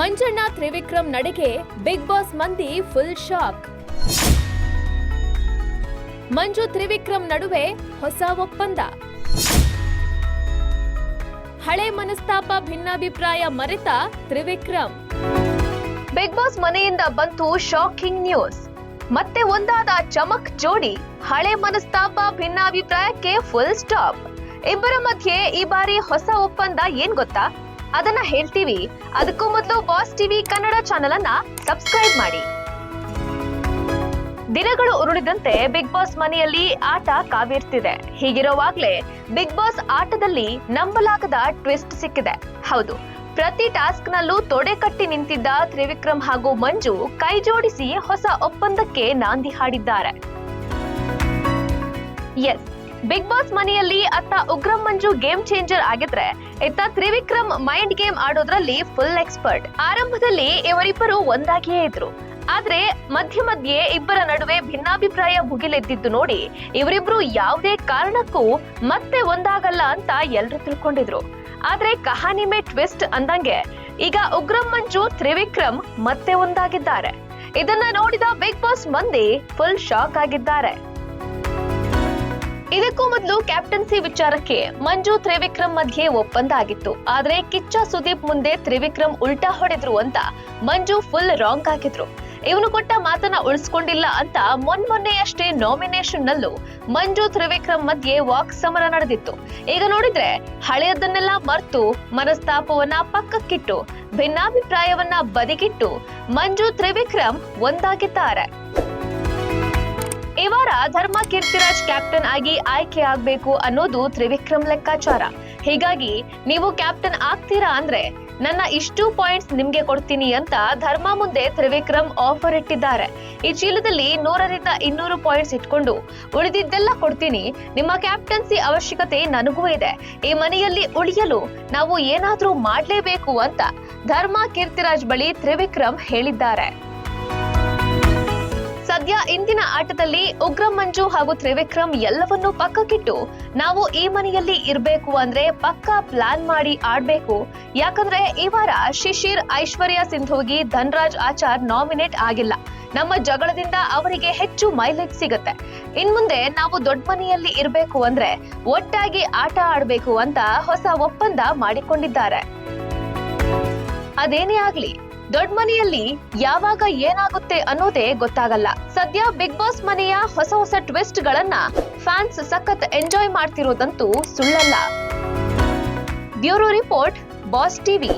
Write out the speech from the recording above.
ಮಂಜಣ್ಣ ತ್ರಿವಿಕ್ರಮ್ ನಡೆಗೆ big boss ಮಂದಿ full shock. ಮಂಜು ತ್ರಿವಿಕ್ರಮ್ ನಡುವೆ ಹೊಸ ಒಪ್ಪಂದ. ಹಳೆ ಮನಸ್ತಾಪ ಭಿನ್ನಾಭಿಪ್ರಾಯ ಮರೆತ ತ್ರಿವಿಕ್ರಮ್. ಬಿಗ್ ಬಾಸ್ ಮನೆಯಿಂದ ಬಂತು ಶಾಕಿಂಗ್ ನ್ಯೂಸ್. ಮತ್ತೆ ಒಂದಾದ ಚಮಕ್ ಜೋಡಿ. ಹಳೆ ಮನಸ್ತಾಪ ಭಿನ್ನಾಭಿಪ್ರಾಯಕ್ಕೆ ಫುಲ್ ಸ್ಟಾಪ್. ಇಬ್ಬರ ಮಧ್ಯೆ ಈ ಬಾರಿ ಹೊಸ ಒಪ್ಪಂದ ಏನ್ ಗೊತ್ತಾ? ಅದನ್ನ ಹೇಳ್ತೀವಿ. ಅದಕ್ಕೂ ಮೊದಲು ಬಾಸ್ ಟಿವಿ ಕನ್ನಡ ಚಾನೆಲ್ ಅನ್ನ ಸಬ್ಸ್ಕ್ರೈಬ್ ಮಾಡಿ. ದಿನಗಳು ಉರುಳಿದಂತೆ ಬಿಗ್ ಬಾಸ್ ಮನೆಯಲ್ಲಿ ಆಟ ಕಾವೇರ್ತಿದೆ. ಹೀಗಿರುವಾಗ್ಲೇ ಬಿಗ್ ಬಾಸ್ ಆಟದಲ್ಲಿ ನಂಬಲಾಗದ ಟ್ವಿಸ್ಟ್ ಸಿಕ್ಕಿದೆ. ಹೌದು, ಪ್ರತಿ ಟಾಸ್ಕ್ ನಲ್ಲೂ ತೊಡೆ ಕಟ್ಟಿ ನಿಂತಿದ್ದ ತ್ರಿವಿಕ್ರಮ್ ಹಾಗೂ ಮಂಜು ಕೈ ಜೋಡಿಸಿ ಹೊಸ ಒಪ್ಪಂದಕ್ಕೆ ನಾಂದಿ ಹಾಡಿದ್ದಾರೆ. ಎಸ್, ಬಿಗ್ ಬಾಸ್ ಮನೆಯಲ್ಲಿ ಅತ್ತ ಉಗ್ರಂ ಮಂಜು ಗೇಮ್ ಚೇಂಜರ್ ಆಗಿದ್ರೆ, ಇತ್ತ ತ್ರಿವಿಕ್ರಮ್ ಮೈಂಡ್ ಗೇಮ್ ಆಡೋದ್ರಲ್ಲಿ ಫುಲ್ ಎಕ್ಸ್ಪರ್ಟ್. ಆರಂಭದಲ್ಲಿ ಇವರಿಬ್ಬರು ಒಂದಾಗಿಯೇ ಇದ್ರು. ಆದ್ರೆ ಮಧ್ಯೆ ಇಬ್ಬರ ನಡುವೆ ಭಿನ್ನಾಭಿಪ್ರಾಯ ಭುಗಿಲೆದ್ದಿದ್ದು ನೋಡಿ ಇವರಿಬ್ರು ಯಾವುದೇ ಕಾರಣಕ್ಕೂ ಮತ್ತೆ ಒಂದಾಗಲ್ಲ ಅಂತ ಎಲ್ರು ತಿಳ್ಕೊಂಡಿದ್ರು. ಆದ್ರೆ ಕಹಾನಿ ಮೇ ಟ್ವಿಸ್ಟ್ ಅಂದಂಗೆ ಈಗ ಉಗ್ರಂ ಮಂಜು ತ್ರಿವಿಕ್ರಮ್ ಮತ್ತೆ ಒಂದಾಗಿದ್ದಾರೆ. ಇದನ್ನ ನೋಡಿದ ಬಿಗ್ ಬಾಸ್ ಮಂದಿ ಫುಲ್ ಶಾಕ್ ಆಗಿದ್ದಾರೆ. ಇದಕ್ಕೂ ಮೊದಲು ಕ್ಯಾಪ್ಟನ್ಸಿ ವಿಚಾರಕ್ಕೆ ಮಂಜು ತ್ರಿವಿಕ್ರಮ್ ಮಧ್ಯೆ ಒಪ್ಪಂದ ಆಗಿತ್ತು. ಆದ್ರೆ ಕಿಚ್ಚ ಸುದೀಪ್ ಮುಂದೆ ತ್ರಿವಿಕ್ರಮ್ ಉಲ್ಟಾ ಹೊಡೆದ್ರು ಅಂತ ಮಂಜು ಫುಲ್ ರಾಂಗ್ ಆಗಿದ್ರು. ಇವನು ಕೊಟ್ಟ ಮಾತನ್ನ ಉಳಿಸ್ಕೊಂಡಿಲ್ಲ ಅಂತ ಮೊನ್ನೆಯಷ್ಟೇ ನಾಮಿನೇಷನ್ ನಲ್ಲೂ ಮಂಜು ತ್ರಿವಿಕ್ರಮ್ ಮಧ್ಯೆ ವಾಕ್ ಸಮರ ನಡೆದಿತ್ತು. ಈಗ ನೋಡಿದ್ರೆ ಹಳೆಯದನ್ನೆಲ್ಲ ಮರ್ತು ಮನಸ್ತಾಪವನ್ನ ಪಕ್ಕಕ್ಕಿಟ್ಟು ಭಿನ್ನಾಭಿಪ್ರಾಯವನ್ನ ಬದಿಗಿಟ್ಟು ಮಂಜು ತ್ರಿವಿಕ್ರಮ್ ಒಂದಾಗಿದ್ದಾರೆ. ಈ ವಾರ ಧರ್ಮ ಕೀರ್ತಿರಾಜ್ ಕ್ಯಾಪ್ಟನ್ ಆಗಿ ಆಯ್ಕೆ ಆಗ್ಬೇಕು ಅನ್ನೋದು ತ್ರಿವಿಕ್ರಮ್ ಲೆಕ್ಕಾಚಾರ. ಹೀಗಾಗಿ ನೀವು ಕ್ಯಾಪ್ಟನ್ ಆಗ್ತೀರಾ ಅಂದ್ರೆ ನನ್ನ ಇಷ್ಟು ಪಾಯಿಂಟ್ಸ್ ನಿಮ್ಗೆ ಕೊಡ್ತೀನಿ ಅಂತ ಧರ್ಮ ಮುಂದೆ ತ್ರಿವಿಕ್ರಮ್ ಆಫರ್ ಇಟ್ಟಿದ್ದಾರೆ. ಈ ಚೀಲದಲ್ಲಿ 100ರಿಂದ 200 ಪಾಯಿಂಟ್ಸ್ ಇಟ್ಕೊಂಡು ಉಳಿದಿದ್ದೆಲ್ಲ ಕೊಡ್ತೀನಿ. ನಿಮ್ಮ ಕ್ಯಾಪ್ಟನ್ಸಿ ಅವಶ್ಯಕತೆ ನನಗೂ ಇದೆ. ಈ ಮನೆಯಲ್ಲಿ ಉಳಿಯಲು ನಾವು ಏನಾದ್ರೂ ಮಾಡ್ಲೇಬೇಕು ಅಂತ ಧರ್ಮ ಕೀರ್ತಿರಾಜ್ ಬಳಿ ತ್ರಿವಿಕ್ರಮ್ ಹೇಳಿದ್ದಾರೆ. ಸದ್ಯ ಇಂದಿನ ಆಟದಲ್ಲಿ ಉಗ್ರಂ ಮಂಜು ಹಾಗೂ ತ್ರಿವಿಕ್ರಮ್ ಎಲ್ಲವನ್ನೂ ಪಕ್ಕಕ್ಕಿಟ್ಟು ನಾವು ಈ ಮನೆಯಲ್ಲಿ ಇರ್ಬೇಕು ಅಂದ್ರೆ ಪಕ್ಕಾ ಪ್ಲಾನ್ ಮಾಡಿ ಆಡ್ಬೇಕು. ಯಾಕಂದ್ರೆ ಈ ವಾರ ಶಿಶಿರ್, ಐಶ್ವರ್ಯ ಸಿಂಧೋಗಿ, ಧನ್ರಾಜ್ ಆಚಾರ್ ನಾಮಿನೇಟ್ ಆಗಿಲ್ಲ. ನಮ್ಮ ಜಗಳದಿಂದ ಅವರಿಗೆ ಹೆಚ್ಚು ಮೈಲೇಜ್ ಸಿಗುತ್ತೆ. ಇನ್ಮುಂದೆ ನಾವು ದೊಡ್ಡ ಮನೆಯಲ್ಲಿ ಇರ್ಬೇಕು ಅಂದ್ರೆ ಒಟ್ಟಾಗಿ ಆಟ ಆಡ್ಬೇಕು ಅಂತ ಹೊಸ ಒಪ್ಪಂದ ಮಾಡಿಕೊಂಡಿದ್ದಾರೆ. ಅದೇನೇ ಆಗ್ಲಿ, ದೊಡ್ಡ ಮನೆಯಲ್ಲಿ ಯಾವಾಗ ಏನಾಗುತ್ತೆ ಅನ್ನೋದೇ ಗೊತ್ತಾಗಲ್ಲ. ಸದ್ಯ ಬಿಗ್ ಬಾಸ್ ಮನೆಯ ಹೊಸ ಟ್ವಿಸ್ಟ್ ಗಳನ್ನ ಫ್ಯಾನ್ಸ್ ಸಖತ್ ಎಂಜಾಯ್ ಮಾಡ್ತಿರೋದಂತೂ ಸುಳ್ಳಲ್ಲ. Bureau report, boss TV.